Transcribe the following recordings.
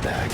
bag.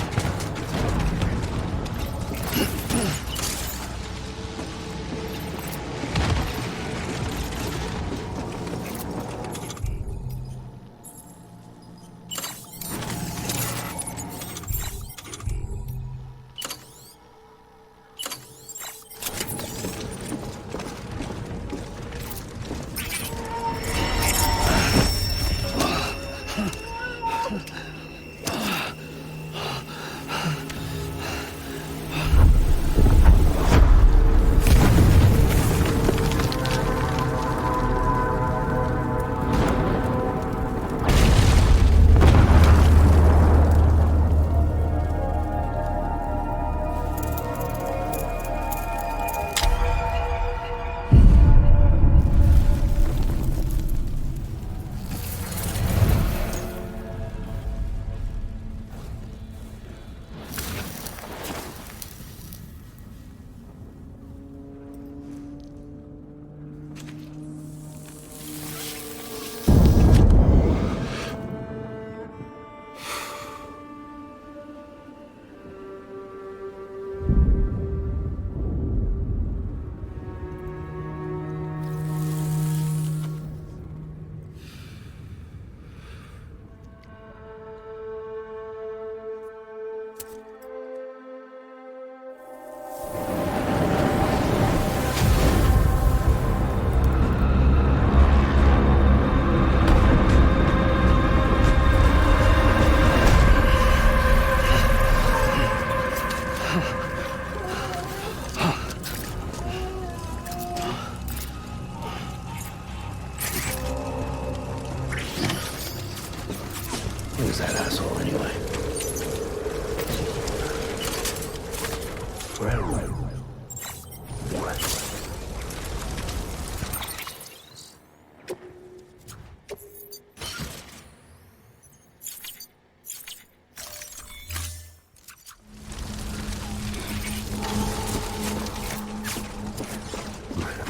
Who's that asshole anyway? Where am I?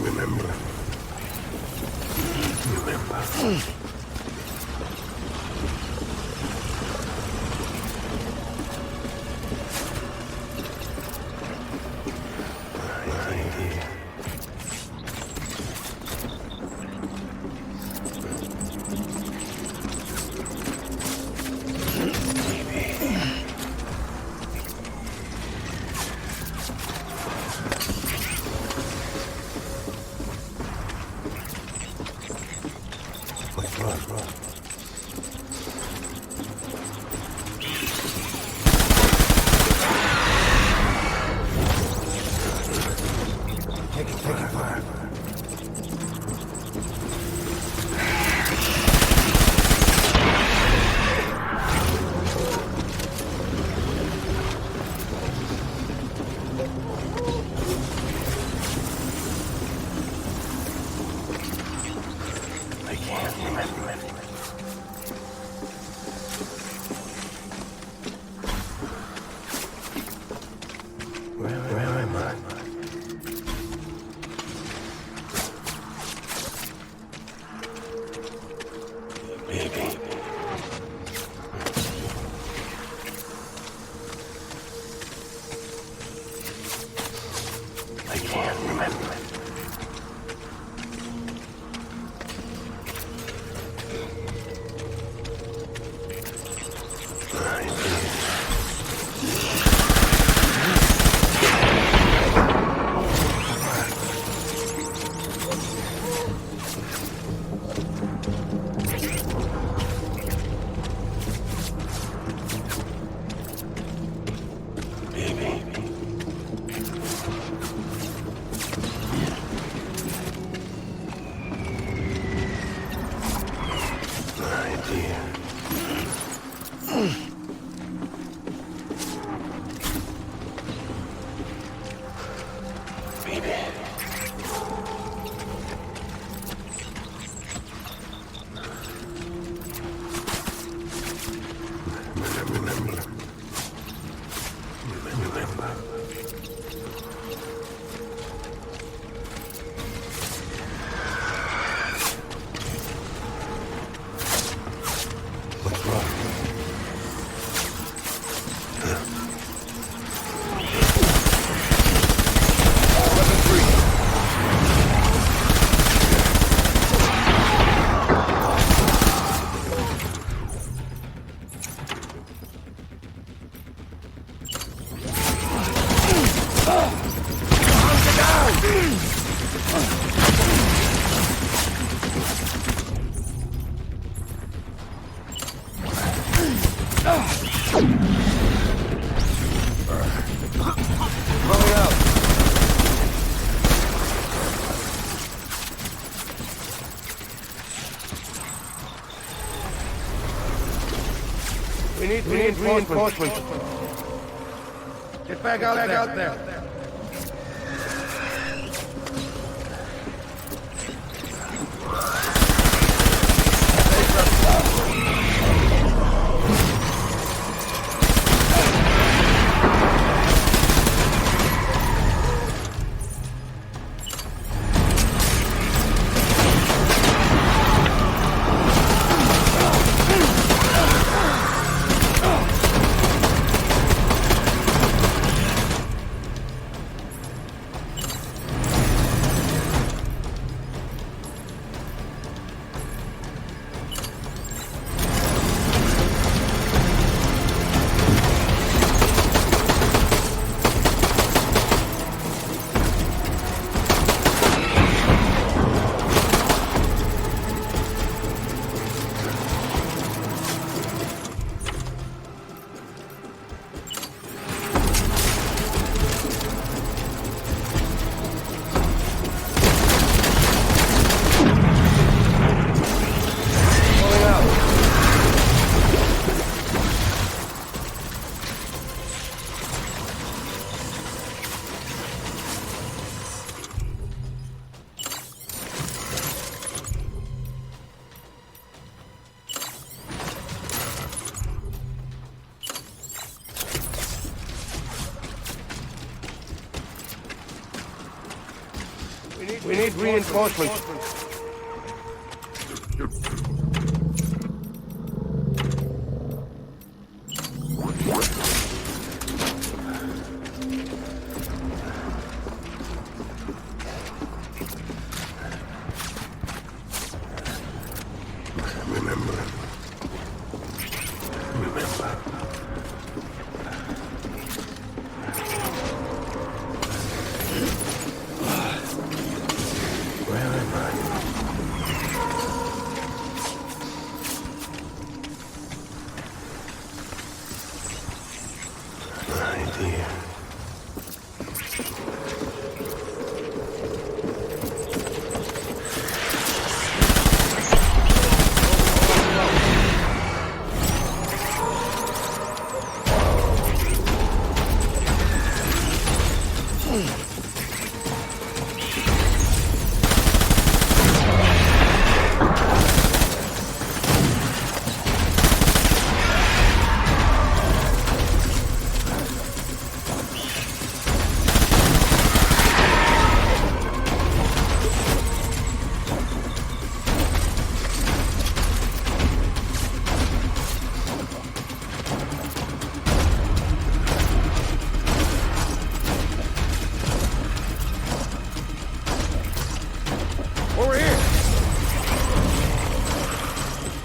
Remember. We need reinforcements. Get back out there. We need reinforcements.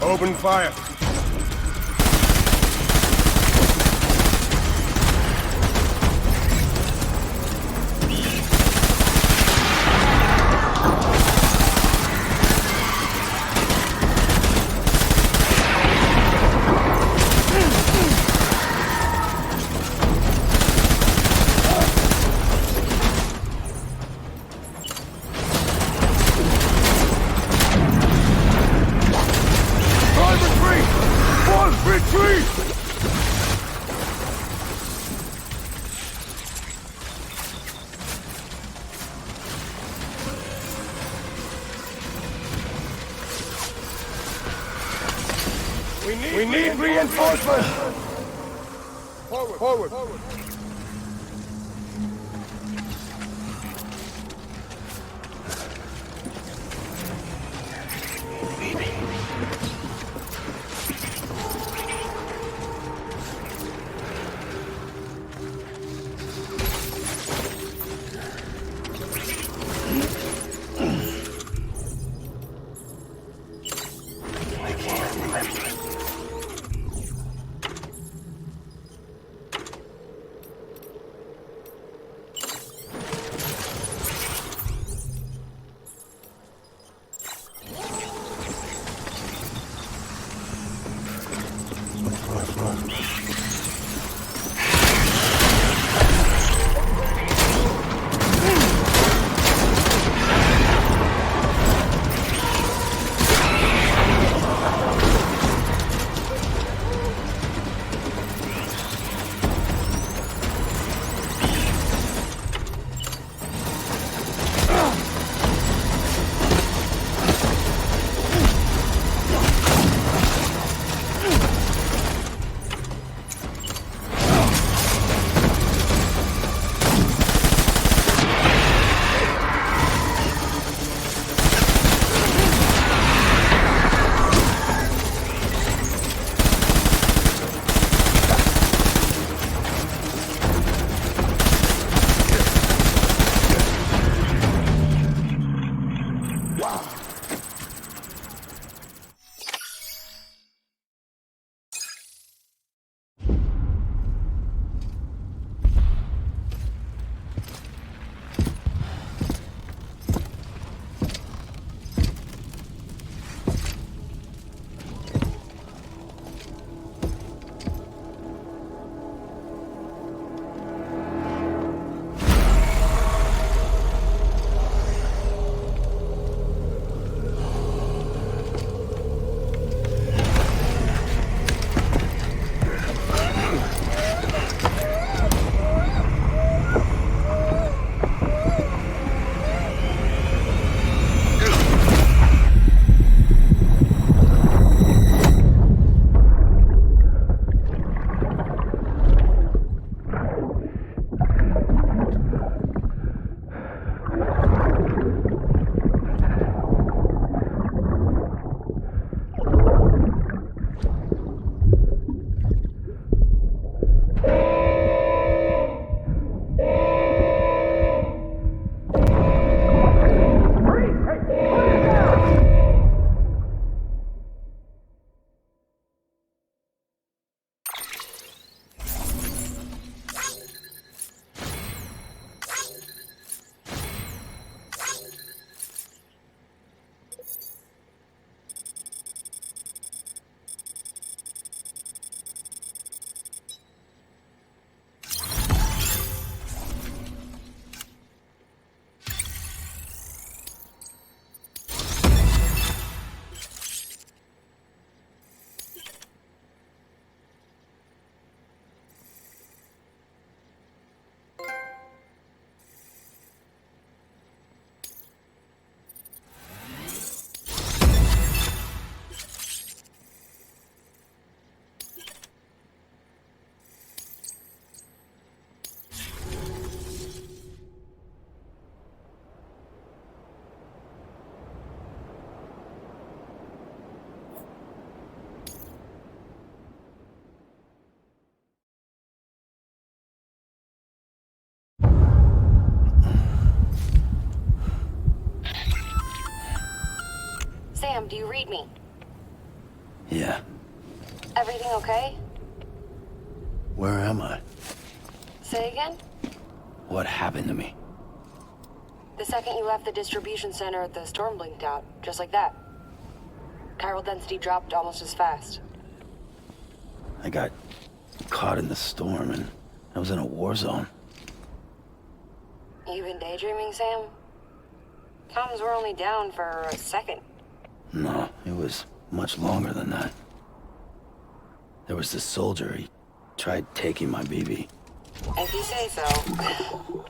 Open fire. We need reinforcements! Forward! you read me? Yeah. Everything okay? Where am I? Say again? What happened to me? The second you left the distribution center, the storm blinked out, just like that. Chiral density dropped almost as fast. I got caught in the storm and I was in a war zone. You been daydreaming, Sam? Comms were only down for a second. No, it was much longer than that. There was this soldier, he tried taking my BB. If you say so.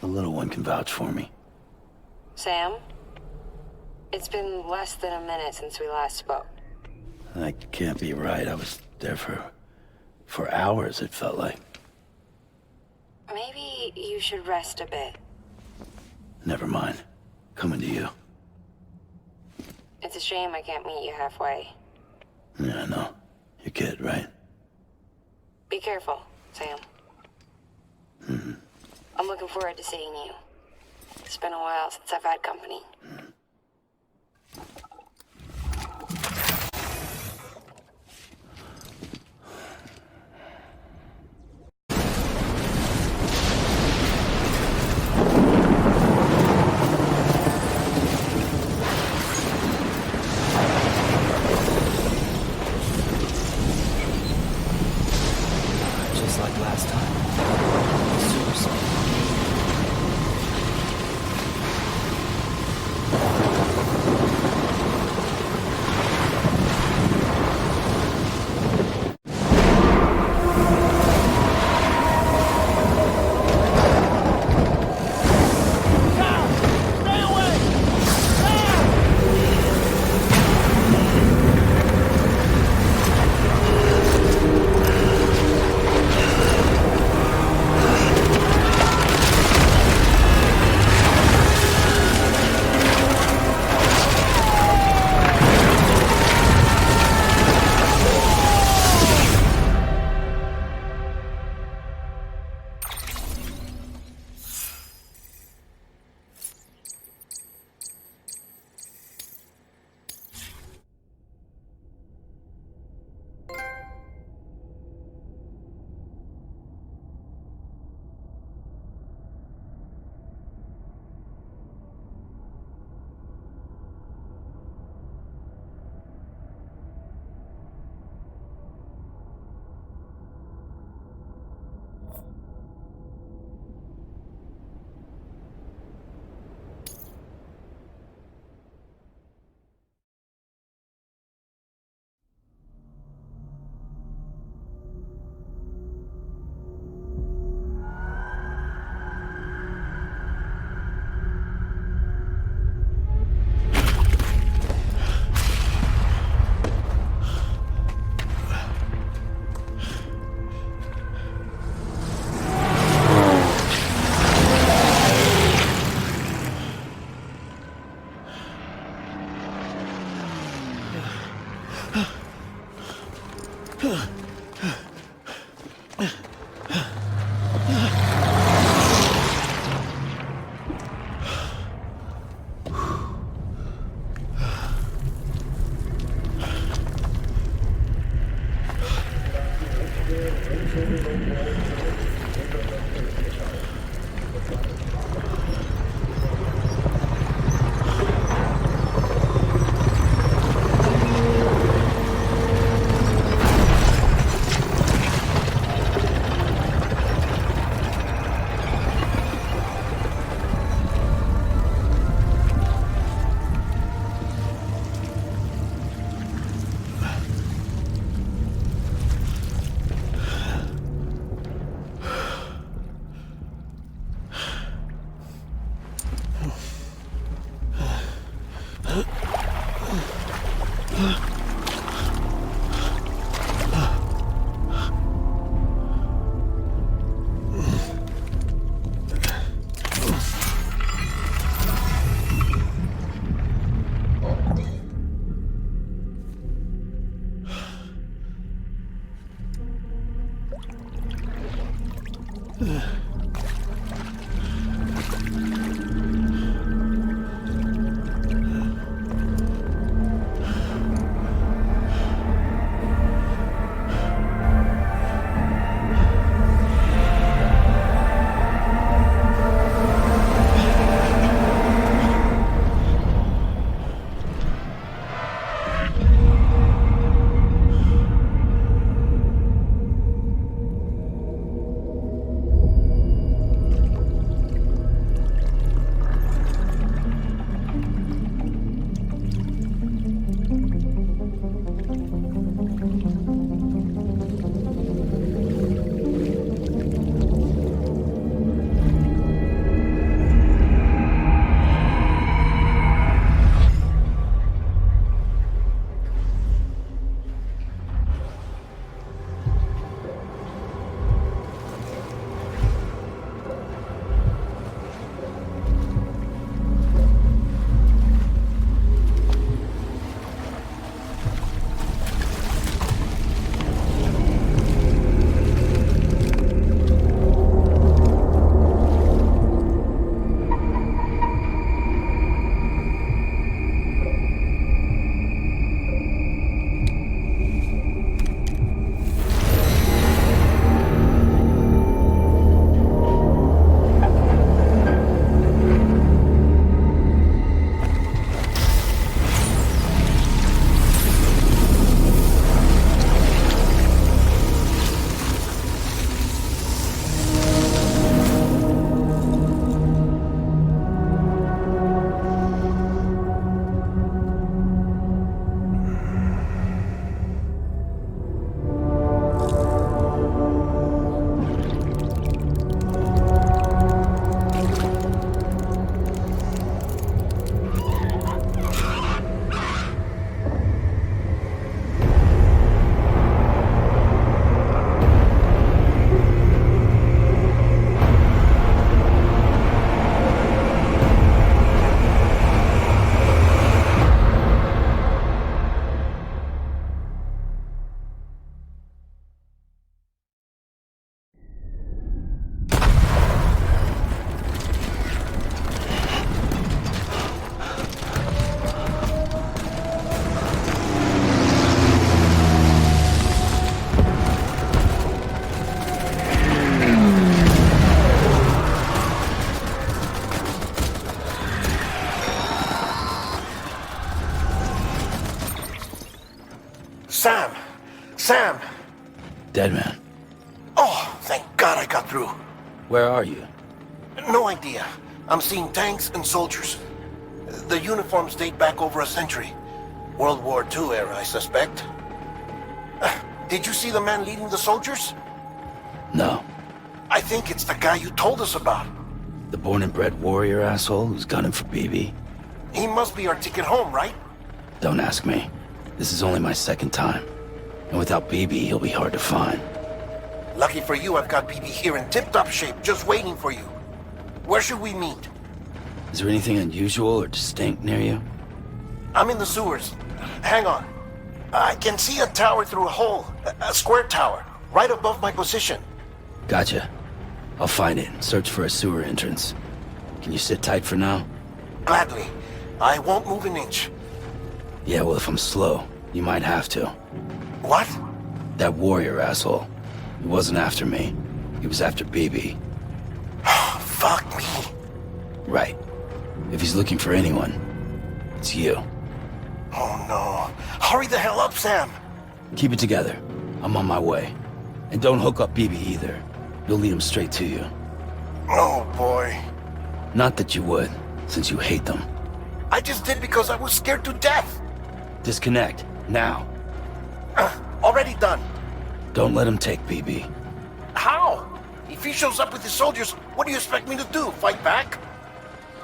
The little one can vouch for me. Sam? It's been less than a minute since we last spoke. That can't be right. I was there for hours, it felt like. Maybe you should rest a bit. Never mind. Coming to you. It's a shame I can't meet you halfway. Yeah, I know. Your kid, right? Be careful, Sam. Mm-hmm. I'm looking forward to seeing you. It's been a while since I've had company. Just like last time. Super soul. Sam! Sam! Dead man. Oh, thank God I got through. Where are you? No idea. I'm seeing tanks and soldiers. The uniforms date back over a century. World War II era, I suspect. Did you see the man leading the soldiers? No. I think it's the guy you told us about. The born and bred warrior asshole who's gunning for BB? He must be our ticket home, right? Don't ask me. This is only my second time. And without BB, he'll be hard to find. Lucky for you, I've got BB here in tip-top shape, just waiting for you. Where should we meet? Is there anything unusual or distinct near you? I'm in the sewers. Hang on. I can see a tower through a hole. A square tower, right above my position. Gotcha. I'll find it and search for a sewer entrance. Can you sit tight for now? Gladly. I won't move an inch. Yeah, well, if I'm slow, you might have to. What? That warrior asshole. He wasn't after me. He was after BB. Fuck me. Right. If he's looking for anyone, it's you. Oh no. Hurry the hell up, Sam. Keep it together. I'm on my way. And don't hook up BB either. You'll lead him straight to you. Oh boy. Not that you would, since you hate them. I just did because I was scared to death. Disconnect, now. Already done. Don't let him take BB. How? If he shows up with his soldiers, what do you expect me to do? Fight back?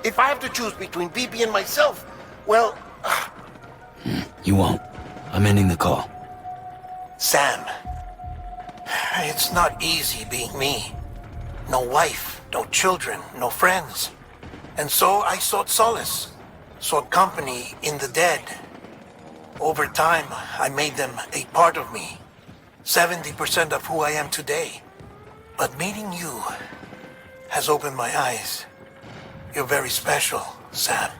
If I have to choose between BB and myself, well... You won't. I'm ending the call. Sam, it's not easy being me. No wife, no children, no friends. And so I sought solace, sought company in the dead. Over time, I made them a part of me. 70% of who I am today. But meeting you has opened my eyes. You're very special, Sam.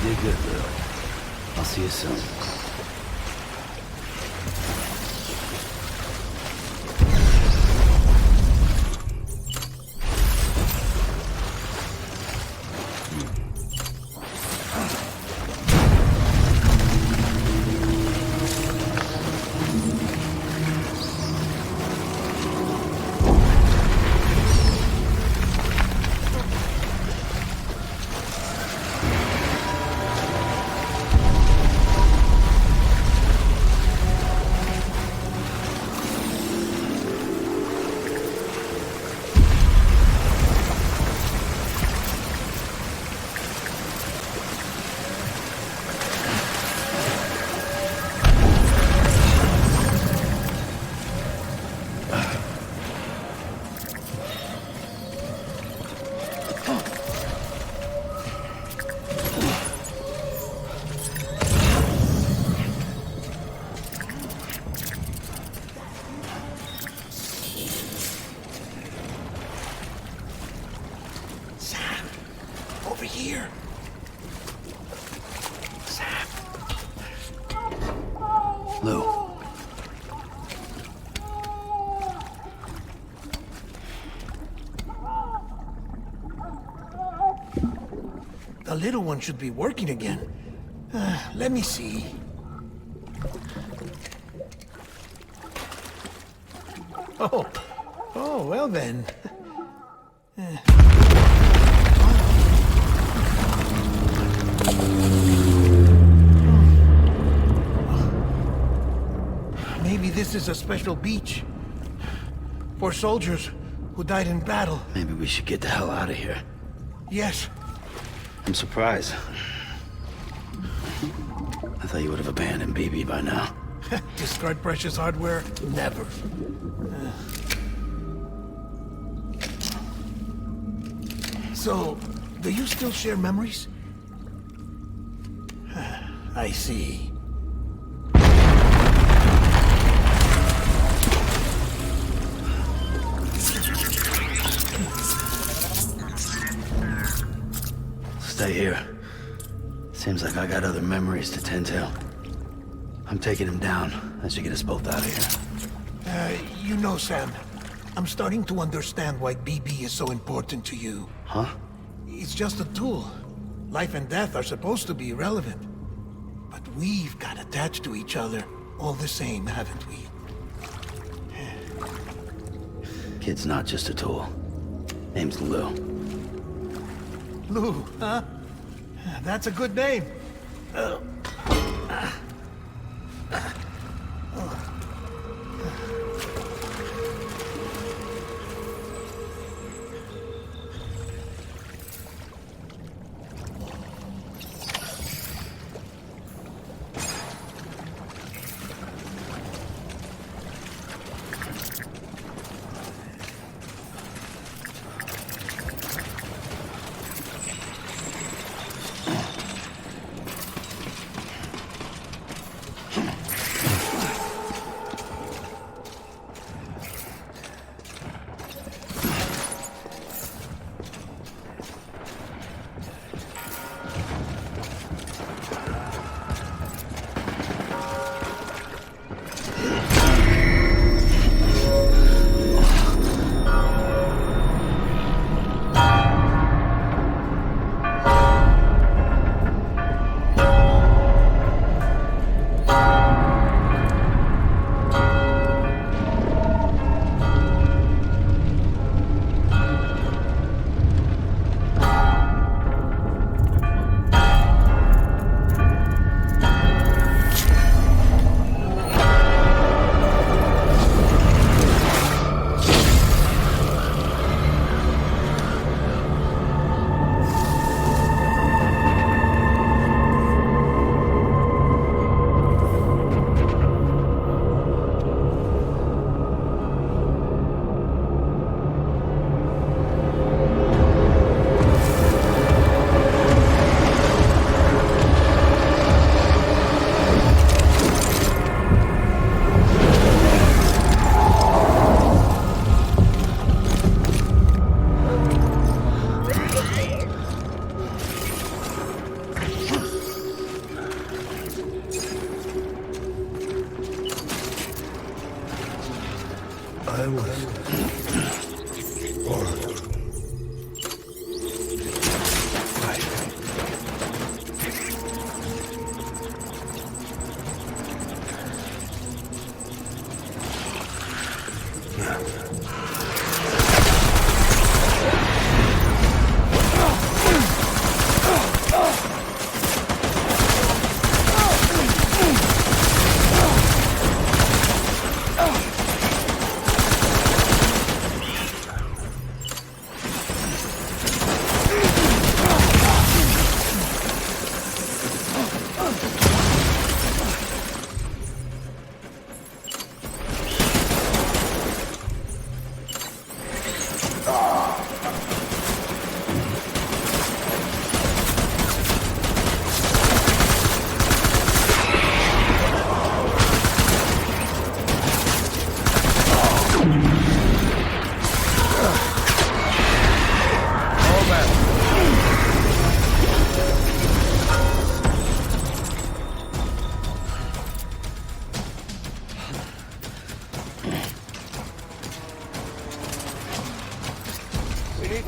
did good, Lil. I'll see you soon. Lou. The little one should be working again. Let me see. Oh, well then. Maybe this is a special beach for soldiers who died in battle. Maybe we should get the hell out of here. Yes. I'm surprised. I thought you would have abandoned BB by now. Discard precious hardware? Never. So, do you still share memories? I see. Stay here. Seems like I got other memories to tend to. I'm taking him down. That should get us both out of here. You know, Sam, I'm starting to understand why BB is so important to you. Huh? It's just a tool. Life and death are supposed to be irrelevant. But we've got attached to each other all the same, haven't we? Kid's not just a tool. Name's Lou. Lou, huh? That's a good name. I was born.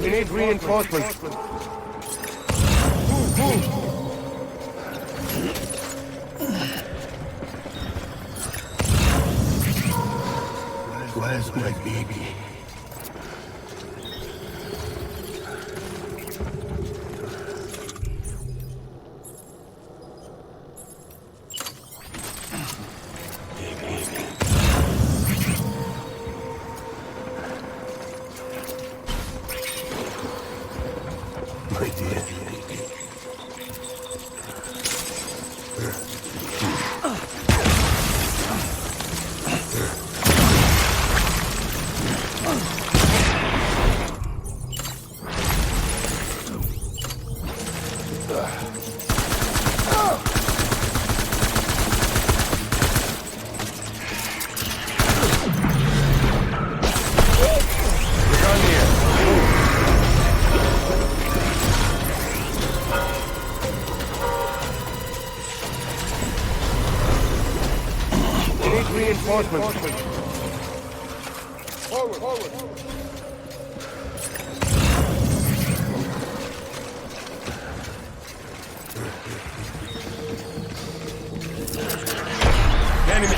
We need reinforcements. Move! Where's my baby? My dear baby. Reinforcements. Forward, forward. Enemy.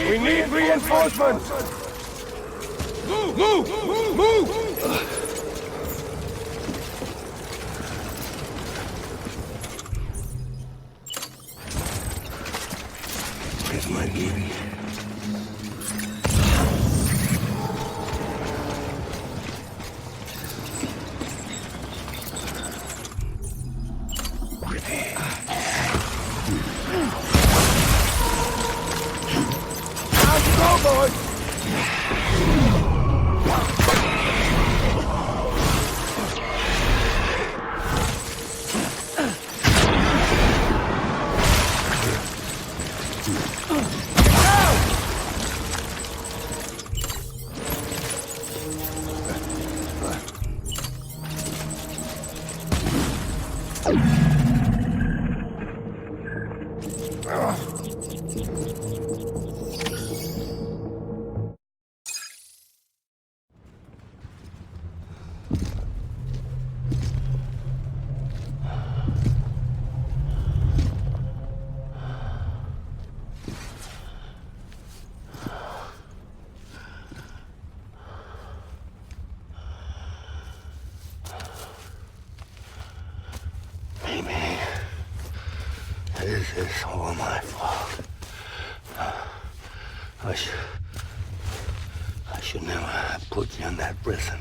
We need reinforcements! Move! Move! Move! Move! Where's my baby? This is all my fault. I should never have put you in that prison.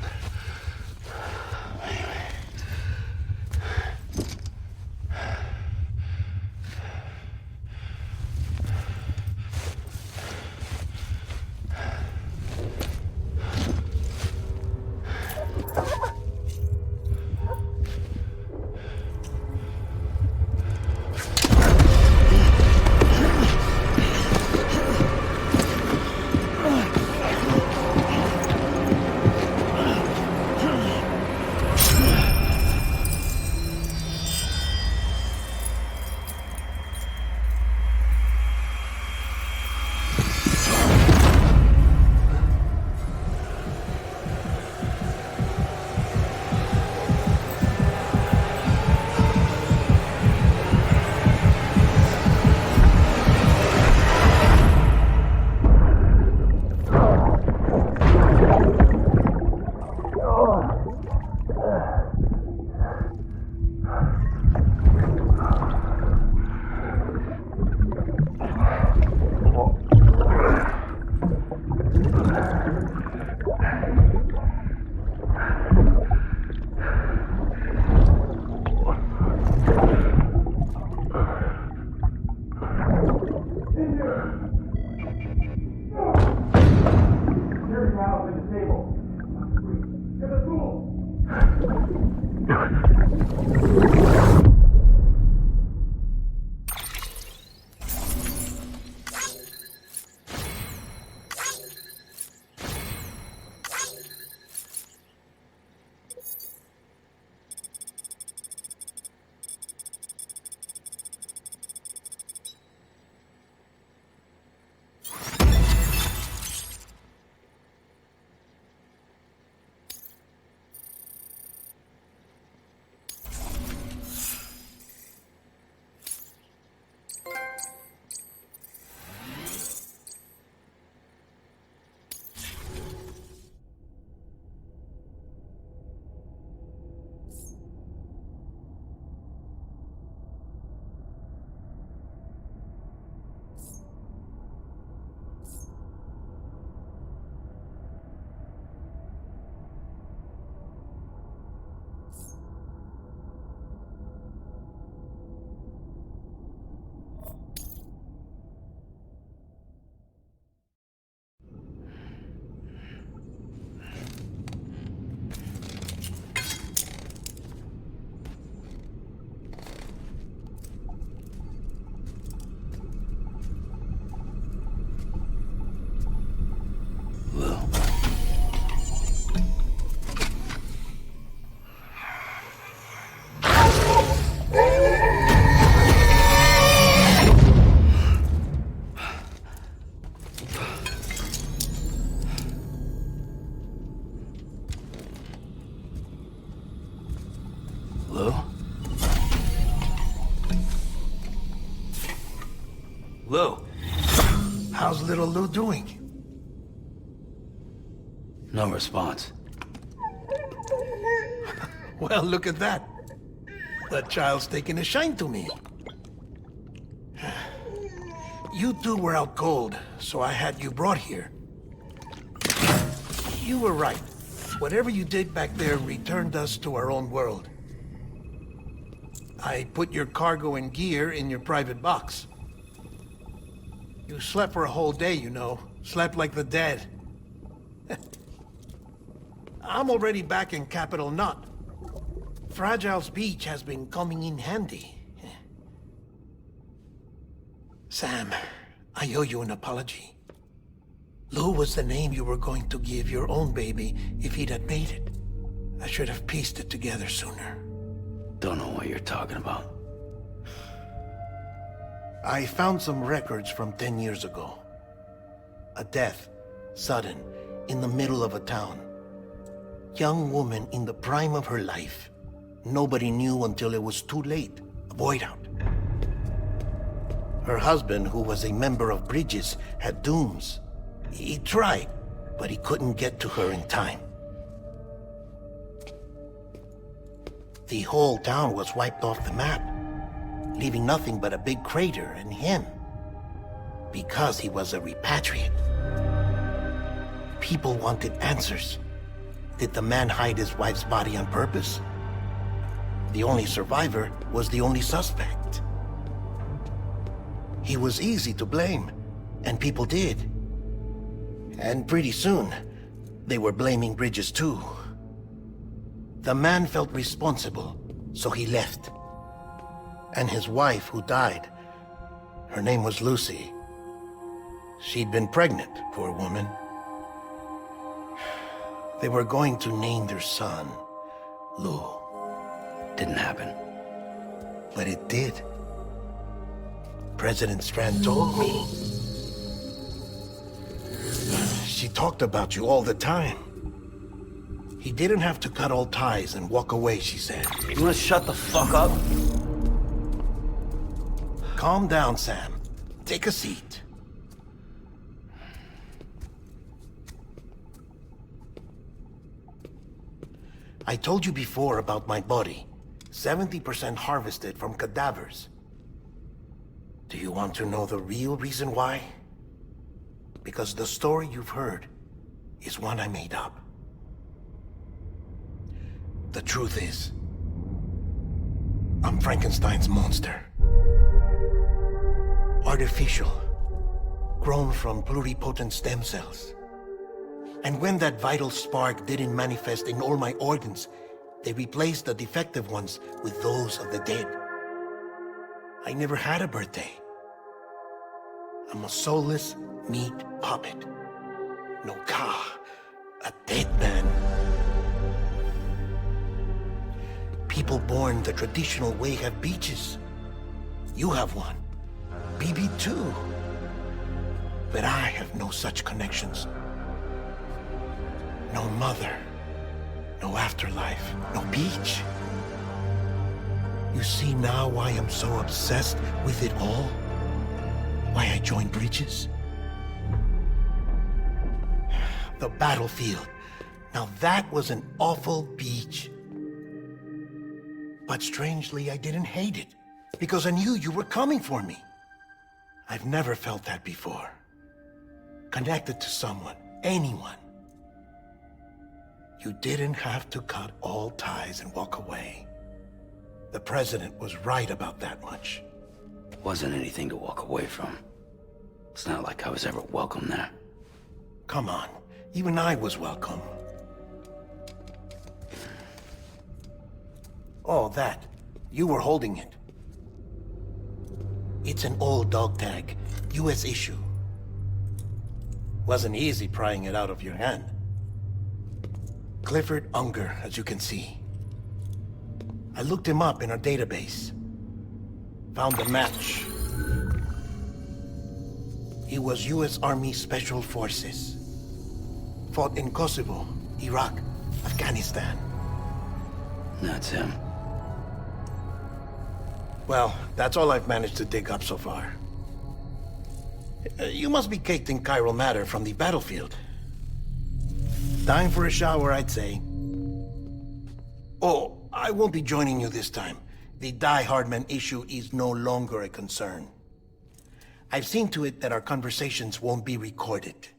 little Lou doing? No response. Well, look at that. The child's taking a shine to me. You two were out cold, so I had you brought here. You were right. Whatever you did back there returned us to our own world. I put your cargo and gear in your private box. You slept for a whole day, you know. Slept like the dead. I'm already back in Capital Knot. Fragile's beach has been coming in handy. Sam, I owe you an apology. Lou was the name you were going to give your own baby if he'd had made it. I should have pieced it together sooner. Don't know what you're talking about. I found some records from 10 years ago. A death, sudden, in the middle of a town. Young woman in the prime of her life. Nobody knew until it was too late. A void out. Her husband, who was a member of Bridges, had dooms. He tried, but he couldn't get to her in time. The whole town was wiped off the map, leaving nothing but a big crater and him. Because he was a repatriate. People wanted answers. Did the man hide his wife's body on purpose? The only survivor was the only suspect. He was easy to blame, and people did. And pretty soon, they were blaming Bridges too. The man felt responsible, so he left. And his wife, who died, her name was Lucy. She'd been pregnant, poor woman. They were going to name their son Lou. Didn't happen. But it did. President Strand told me. She talked about you all the time. He didn't have to cut all ties and walk away, she said. You wanna shut the fuck up? Calm down, Sam. Take a seat. I told you before about my body. 70% harvested from cadavers. Do you want to know the real reason why? Because the story you've heard is one I made up. The truth is, I'm Frankenstein's monster. Artificial, grown from pluripotent stem cells. And when that vital spark didn't manifest in all my organs, they replaced the defective ones with those of the dead. I never had a birthday. I'm a soulless meat puppet. No ka, a dead man. People born the traditional way have beaches. You have one. BB too. But I have no such connections. No mother. No afterlife. No beach. You see now why I'm so obsessed with it all? Why I joined Bridges? The battlefield. Now that was an awful beach. But strangely, I didn't hate it. Because I knew you were coming for me. I've never felt that before. Connected to someone, anyone. You didn't have to cut all ties and walk away. The president was right about that much. Wasn't anything to walk away from. It's not like I was ever welcome there. Come on, even I was welcome. Oh, that. You were holding it. It's an old dog tag, US issue. Wasn't easy prying it out of your hand. Clifford Ungar, as you can see. I looked him up in our database. Found a match. He was US Army Special Forces. Fought in Kosovo, Iraq, Afghanistan. That's him. Well, that's all I've managed to dig up so far. You must be caked in chiral matter from the battlefield. Time for a shower, I'd say. Oh, I won't be joining you this time. The Die Hardman issue is no longer a concern. I've seen to it that our conversations won't be recorded.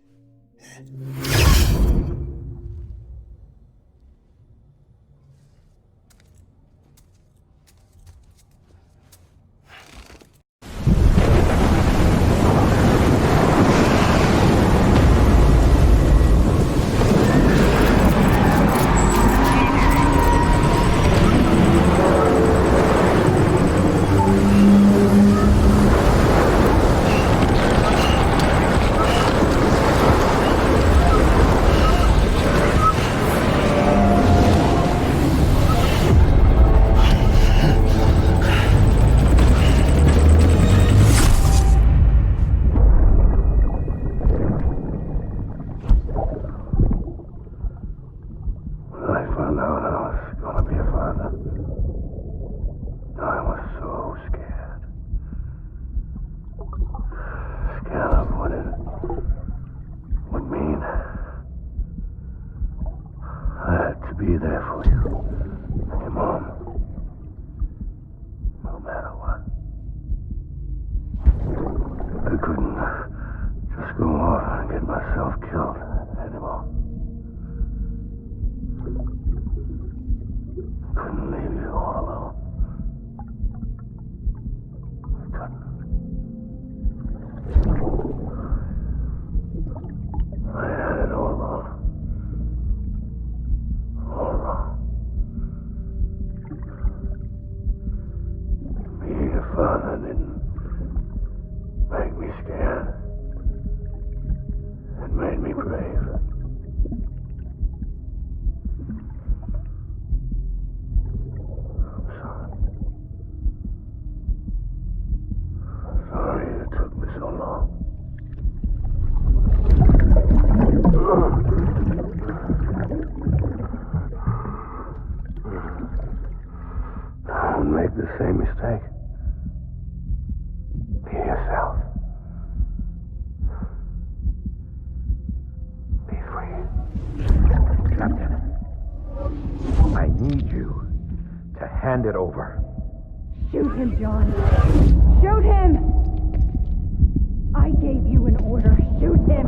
Be there for you. And your mom. No matter what. I couldn't just go off and get myself killed anymore. Couldn't leave you all alone. I couldn't. I had it all wrong. All wrong. Being a father didn't make me scared. It made me brave. I'm sorry. I'm sorry it took me so long. Don't make the same mistake. Be yourself. Be free. Captain, I need you to hand it over. Shoot him, John. Shoot him! I gave you an order. Shoot him!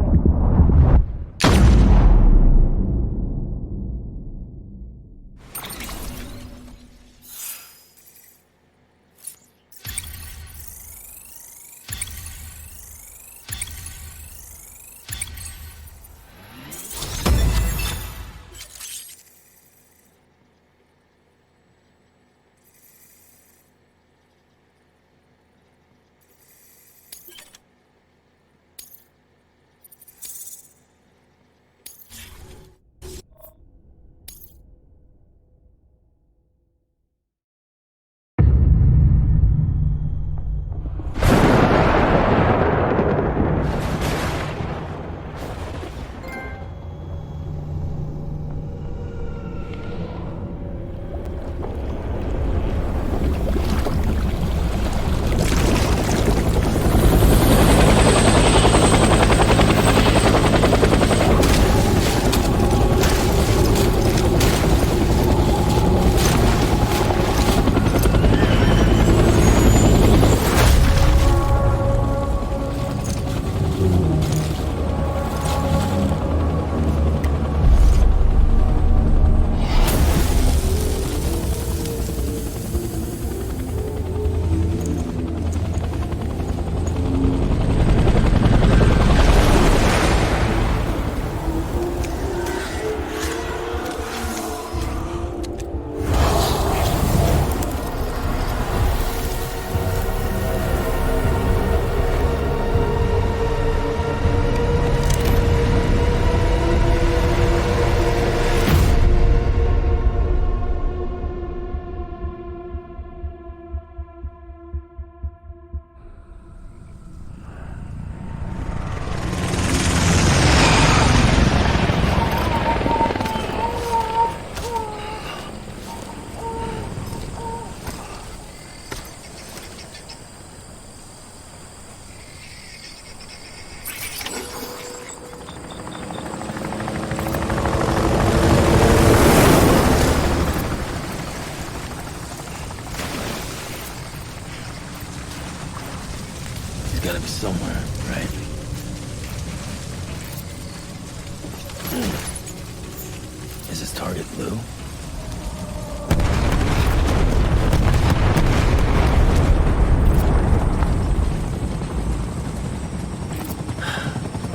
Is his target blue?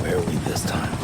Where are we this time?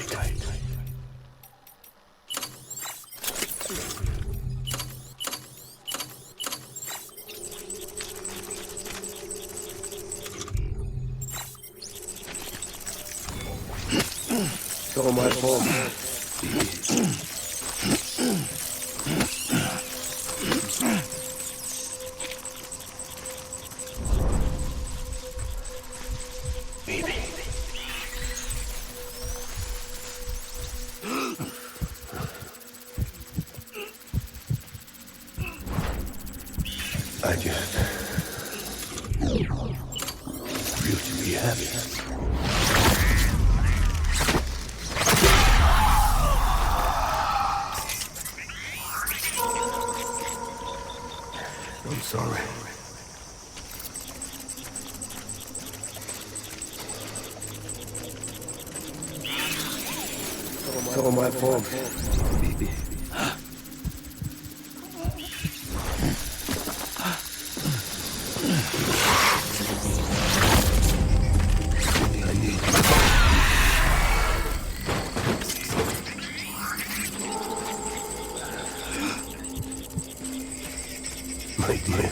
fight. It's all my fault. I just want you to be happy. I'm sorry. It's all my fault. My dear.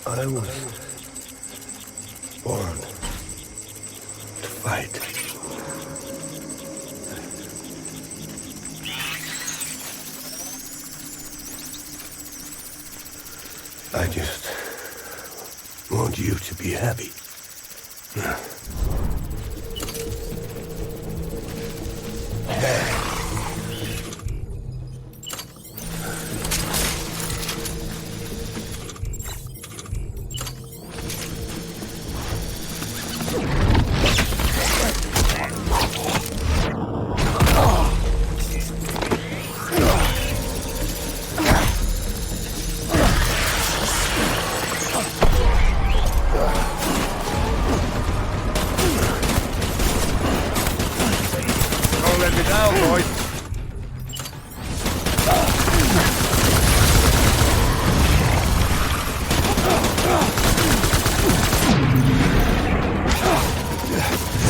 I was born to fight. I just want you to be happy. Don't let me down, boys.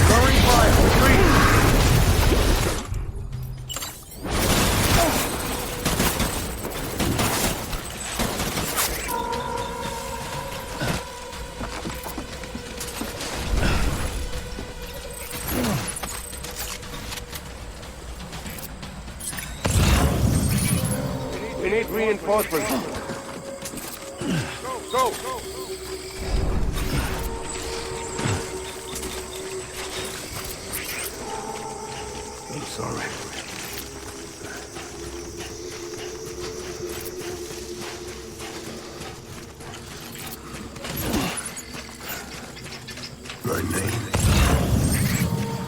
Throwing fire. Retreat. We need reinforcements. Go! I'm sorry. My name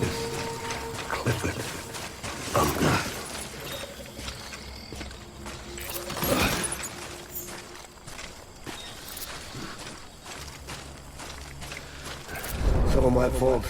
is Clifford. Ungar. It's all my fault.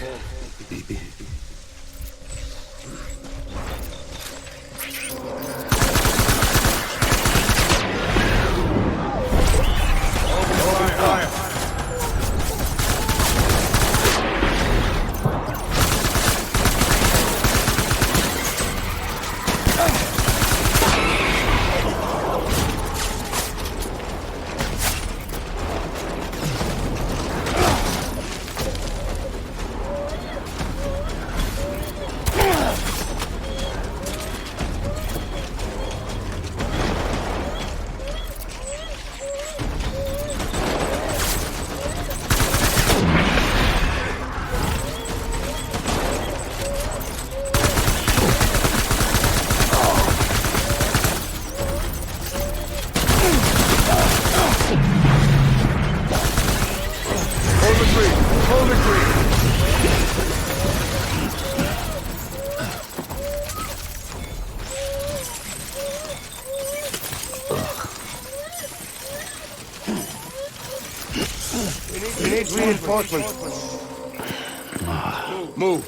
Hold the tree. We need reinforcements. Move.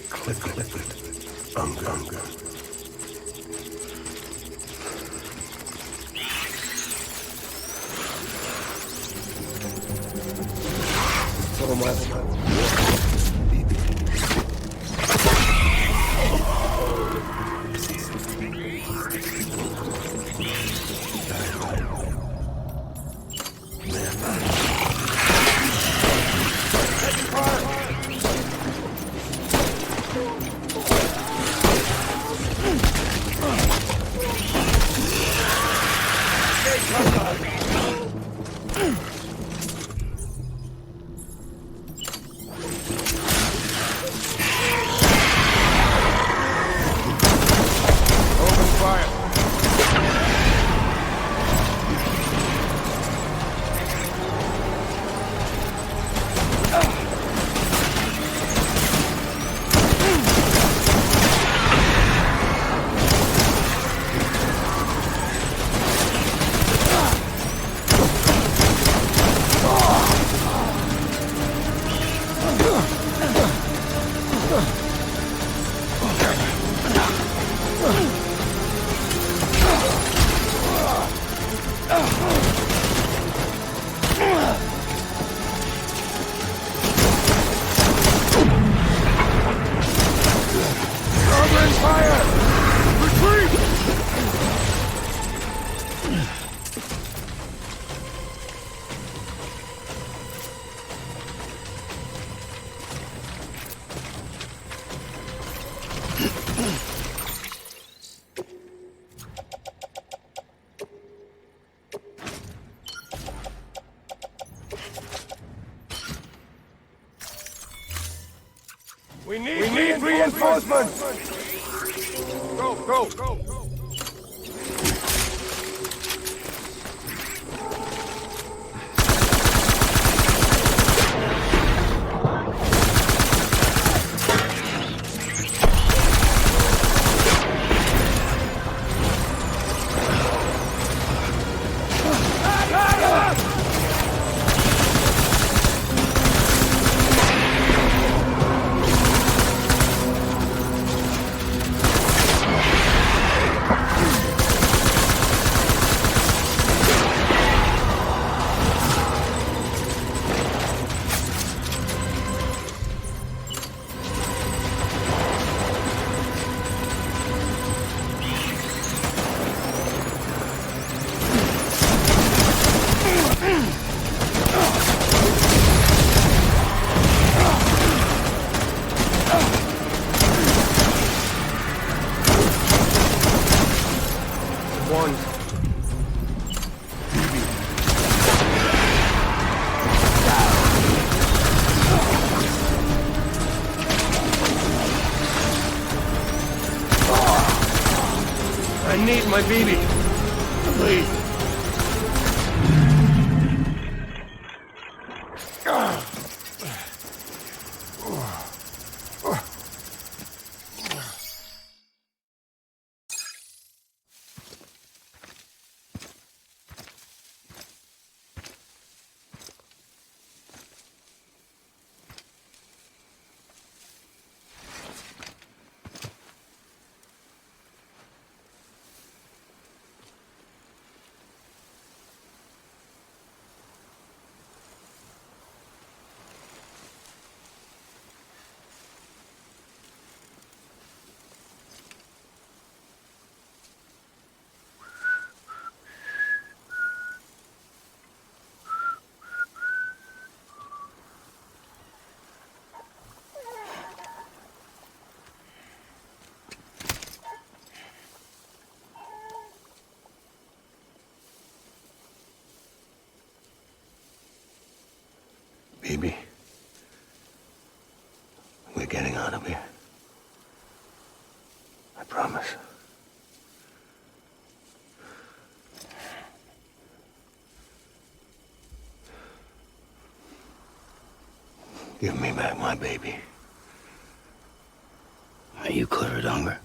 Clifford. Ungar. So much. We need reinforcements! Go! I need my baby. Please. Baby, we're getting out of here. I promise. Give me back my baby. Are you Clifford Ungar?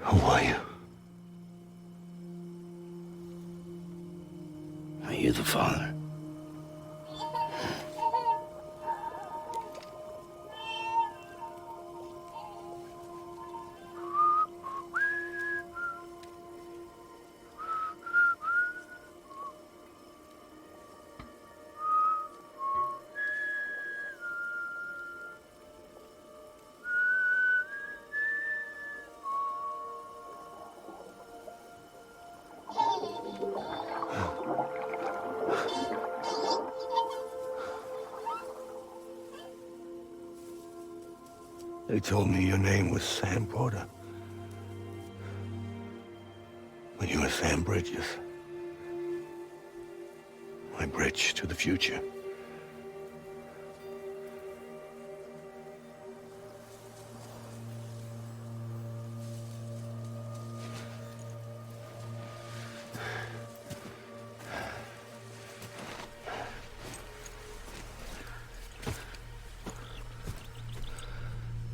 Who are you? as a father. They told me your name was Sam Porter. But you were Sam Bridges. My bridge to the future.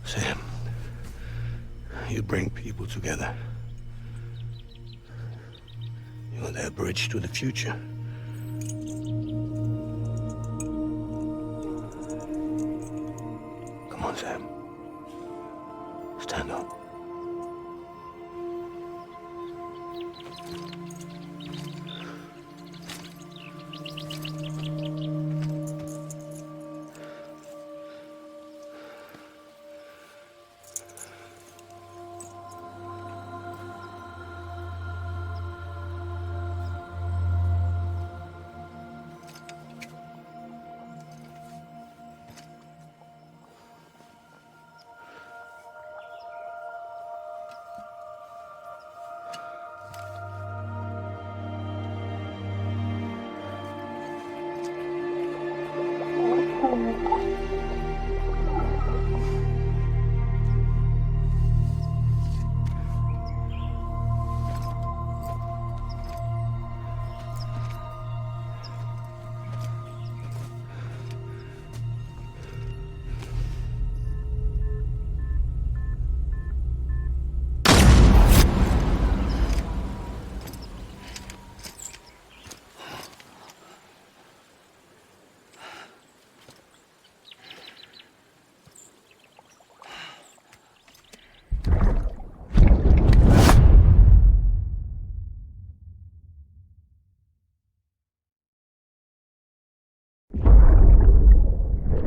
Sam, you bring people together. You're their bridge to the future. Come on, Sam. Stand up.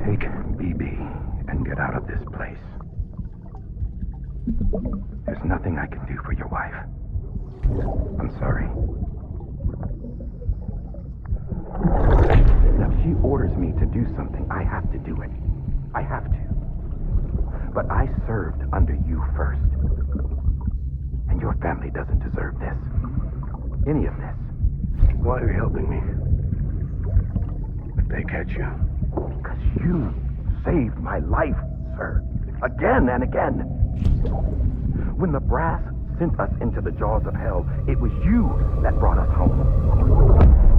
Take BB and get out of this place. There's nothing I can do for your wife. I'm sorry. Now, if she orders me to do something, I have to do it. I have to. But I served under you first. And your family doesn't deserve this. Any of this. Why are you helping me? If they catch you. Because you saved my life, sir. Again and again. When the brass sent us into the jaws of hell, it was you that brought us home.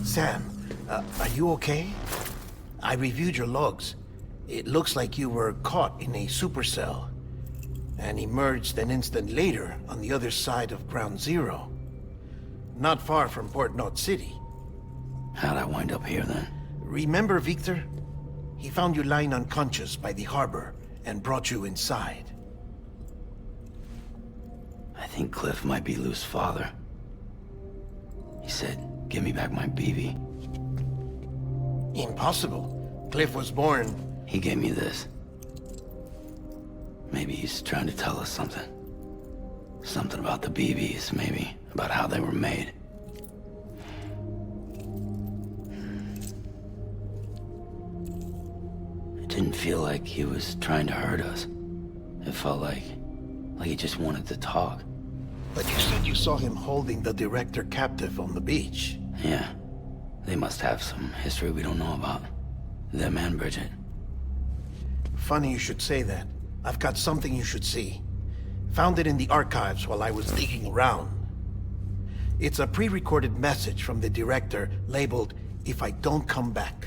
Sam, are you okay? I reviewed your logs. It looks like you were caught in a supercell and emerged an instant later on the other side of Ground Zero. Not far from Port Knot City. How'd I wind up here then? Remember Victor? He found you lying unconscious by the harbor and brought you inside. I think Cliff might be Lou's father. He said, give me back my BB. Impossible. Cliff was born... He gave me this. Maybe he's trying to tell us something. Something about the BBs, maybe. About how they were made. It didn't feel like he was trying to hurt us. It felt like he just wanted to talk. But you said you saw him holding the director captive on the beach. Yeah. They must have some history we don't know about. Them and Bridget. Funny you should say that. I've got something you should see. Found it in the archives while I was digging around. It's a pre-recorded message from the director labeled, "If I don't come back."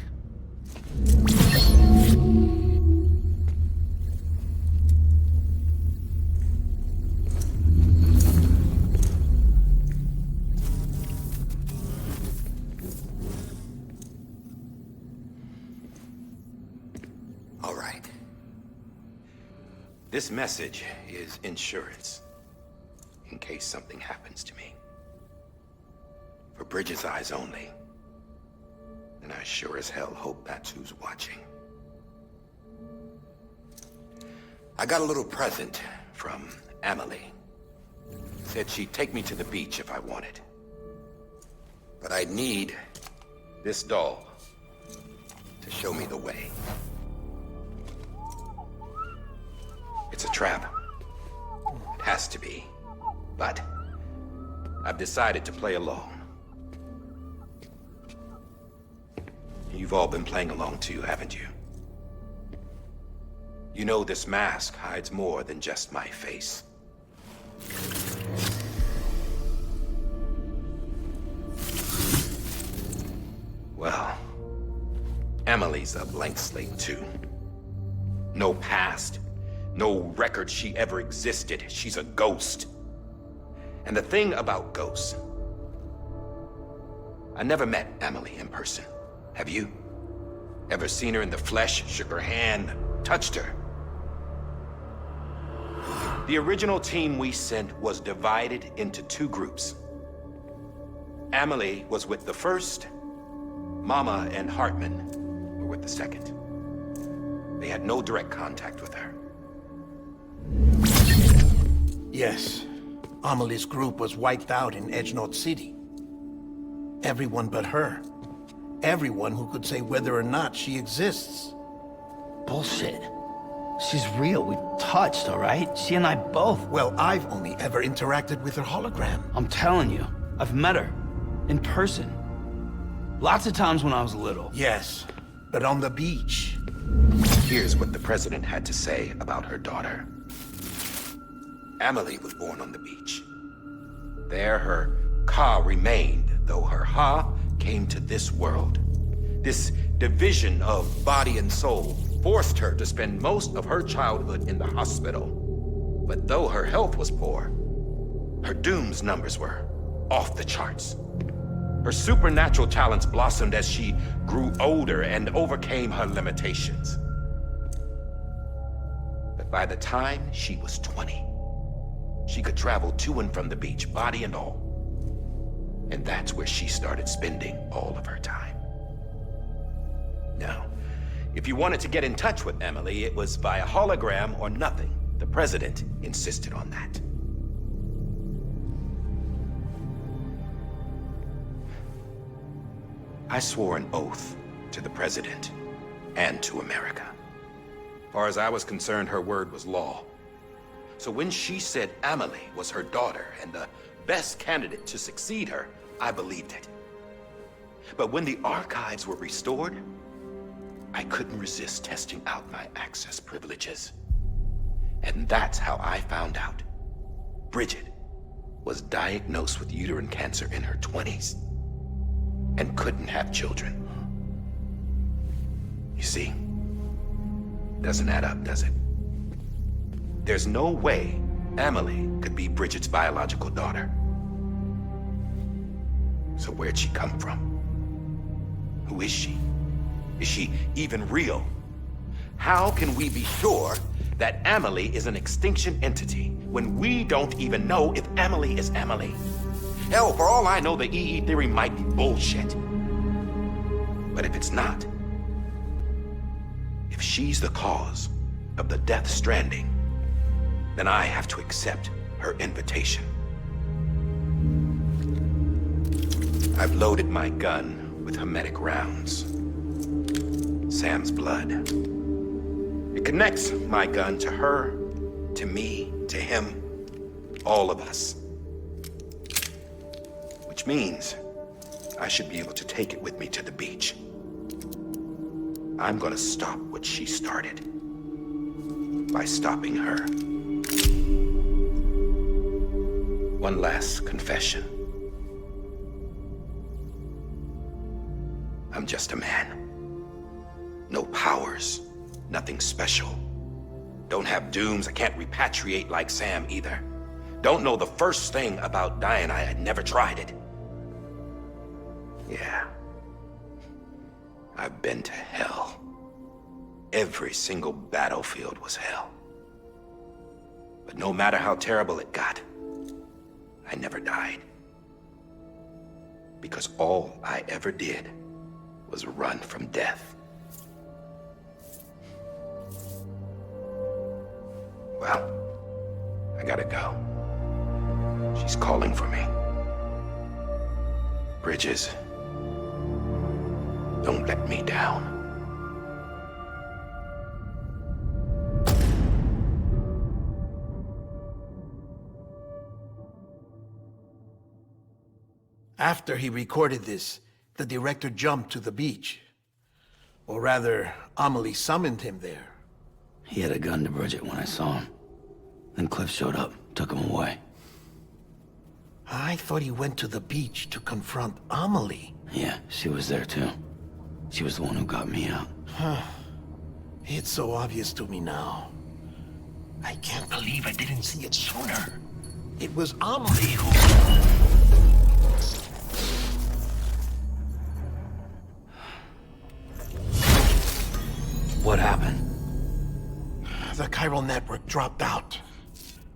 All right. This message is insurance, in case something happens to me. For Bridget's eyes only. And I sure as hell hope that's who's watching. I got a little present from Emily. Said she'd take me to the beach if I wanted. But I'd need this doll to show me the way. It's a trap. It has to be. But I've decided to play along. You've all been playing along too, haven't you? You know this mask hides more than just my face. Well, Emily's a blank slate too. No past. No record she ever existed. She's a ghost. And the thing about ghosts... I never met Emily in person. Have you? Ever seen her in the flesh, shook her hand, touched her? The original team we sent was divided into two groups. Emily was with the first. Mama and Hartman were with the second. They had no direct contact with her. Yes. Amelie's group was wiped out in Edge Knot City. Everyone but her. Everyone who could say whether or not she exists. Bullshit. She's real. We touched, all right? She and I both. Well, I've only ever interacted with her hologram. I'm telling you, I've met her. In person. Lots of times when I was little. Yes, but on the beach. Here's what the president had to say about her daughter. Emily was born on the beach. There her Ka remained, though her Ha came to this world. This division of body and soul forced her to spend most of her childhood in the hospital. But though her health was poor, her Doom's numbers were off the charts. Her supernatural talents blossomed as she grew older and overcame her limitations. But by the time she was 20, she could travel to and from the beach, body and all. And that's where she started spending all of her time. Now, if you wanted to get in touch with Emily, it was via hologram or nothing. The president insisted on that. I swore an oath to the president and to America. As far as I was concerned, her word was law. So when she said Emily was her daughter and the best candidate to succeed her, I believed it. But when the archives were restored, I couldn't resist testing out my access privileges. And that's how I found out Bridget was diagnosed with uterine cancer in her 20s. and couldn't have children. You see, doesn't add up, does it? There's no way Amelie could be Bridget's biological daughter. So where'd she come from? Who is she? Is she even real? How can we be sure that Amelie is an extinction entity when we don't even know if Amelie is Amelie? Hell, for all I know, the EE theory might be bullshit. But if it's not, if she's the cause of the death stranding, then I have to accept her invitation. I've loaded my gun with hermetic rounds. Sam's blood. It connects my gun to her, to me, to him, all of us. Which means I should be able to take it with me to the beach. I'm gonna stop what she started by stopping her. One last confession. I'm just a man. No powers, nothing special. Don't have dooms, I can't repatriate like Sam either. Don't know the first thing about dying, I had never tried it. Yeah. I've been to hell. Every single battlefield was hell. But no matter how terrible it got, I never died. Because all I ever did was run from death. Well, I gotta go. She's calling for me. Bridges, don't let me down. After he recorded this, the director jumped to the beach. Or rather, Amelie summoned him there. He had a gun to Bridget when I saw him. Then Cliff showed up, took him away. I thought he went to the beach to confront Amelie. Yeah, she was there too. She was the one who got me out. It's so obvious to me now. I can't believe I didn't see it sooner. It was Amelie who... What happened? The chiral network dropped out.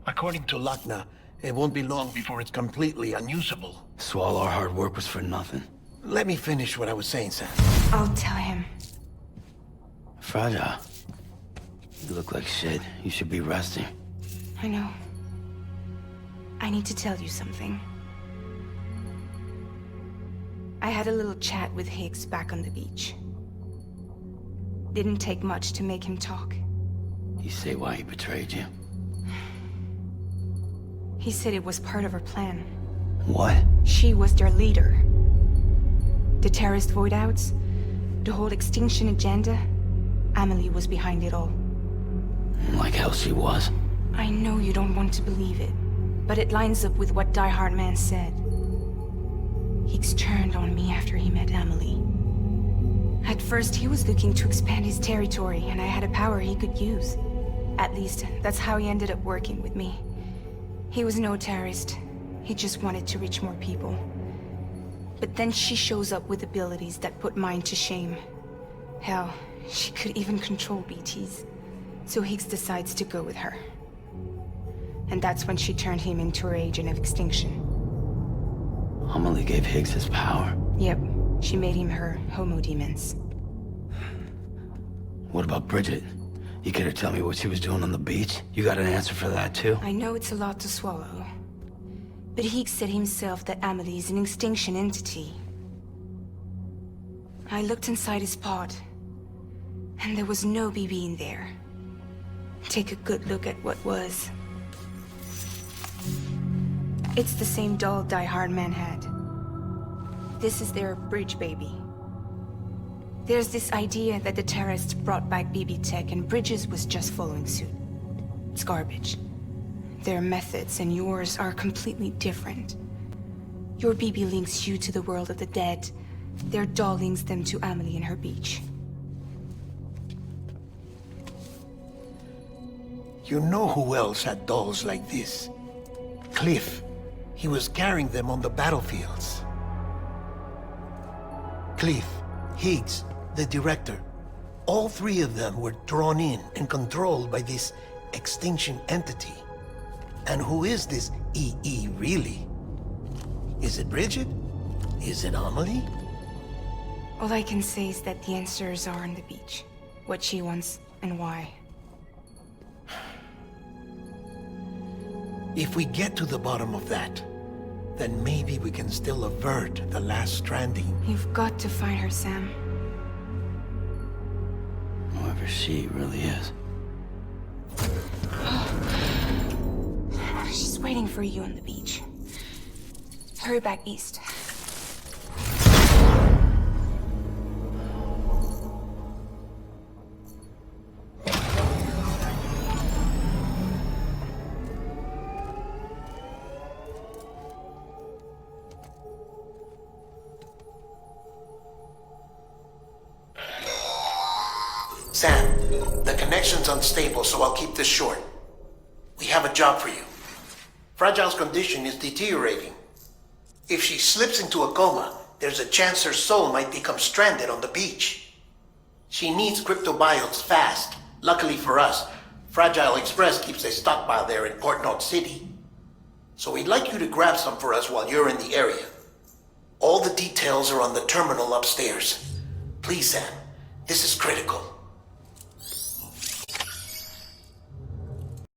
According to Lakna, it won't be long before it's completely unusable. So all our hard work was for nothing. Let me finish what I was saying, Sam. I'll tell him. Fragile. You look like shit. You should be resting. I know. I need to tell you something. I had a little chat with Higgs back on the beach. Didn't take much to make him talk. You say why he betrayed you? He said it was part of her plan. What? She was their leader. The terrorist voidouts, the whole extinction agenda, Amelie was behind it all. Like hell she was. I know you don't want to believe it, but it lines up with what Die Hard Man said. Higgs turned on me after he met Amelie. At first, he was looking to expand his territory, and I had a power he could use. At least, that's how he ended up working with me. He was no terrorist. He just wanted to reach more people. But then she shows up with abilities that put mine to shame. Hell, she could even control BTs. So Higgs decides to go with her. And that's when she turned him into her agent of extinction. Amelie gave Higgs his power. Yep, she made him her homo demons. What about Bridget? You care to tell me what she was doing on the beach? You got an answer for that too? I know it's a lot to swallow. But Higgs said himself that Amelie is an extinction entity. I looked inside his pod, and there was no BB in there. Take a good look at what was. It's the same doll Die Hard Man had. This is their bridge baby. There's this idea that the terrorists brought back BB tech and Bridges was just following suit. It's garbage. Their methods and yours are completely different. Your BB links you to the world of the dead, Their doll links them to Amelie and her beach. You know who else had dolls like this? Cliff. He was carrying them on the battlefields. Cliff, Higgs, the director. All three of them were drawn in and controlled by this extinction entity. And who is this EE really? Is it Bridget? Is it Amelie? All I can say is that the answers are on the beach. What she wants and why. If we get to the bottom of that, then maybe we can still avert the last stranding. You've got to find her, Sam. Whoever she really is. She's waiting for you on the beach. Hurry back east. Sam, the connection's unstable, so I'll keep this short. We have a job for you. Fragile's condition is deteriorating. If she slips into a coma, there's a chance her soul might become stranded on the beach. She needs cryptobiotes fast. Luckily for us, Fragile Express keeps a stockpile there in Port North City. So we'd like you to grab some for us while you're in the area. All the details are on the terminal upstairs. Please, Sam, this is critical.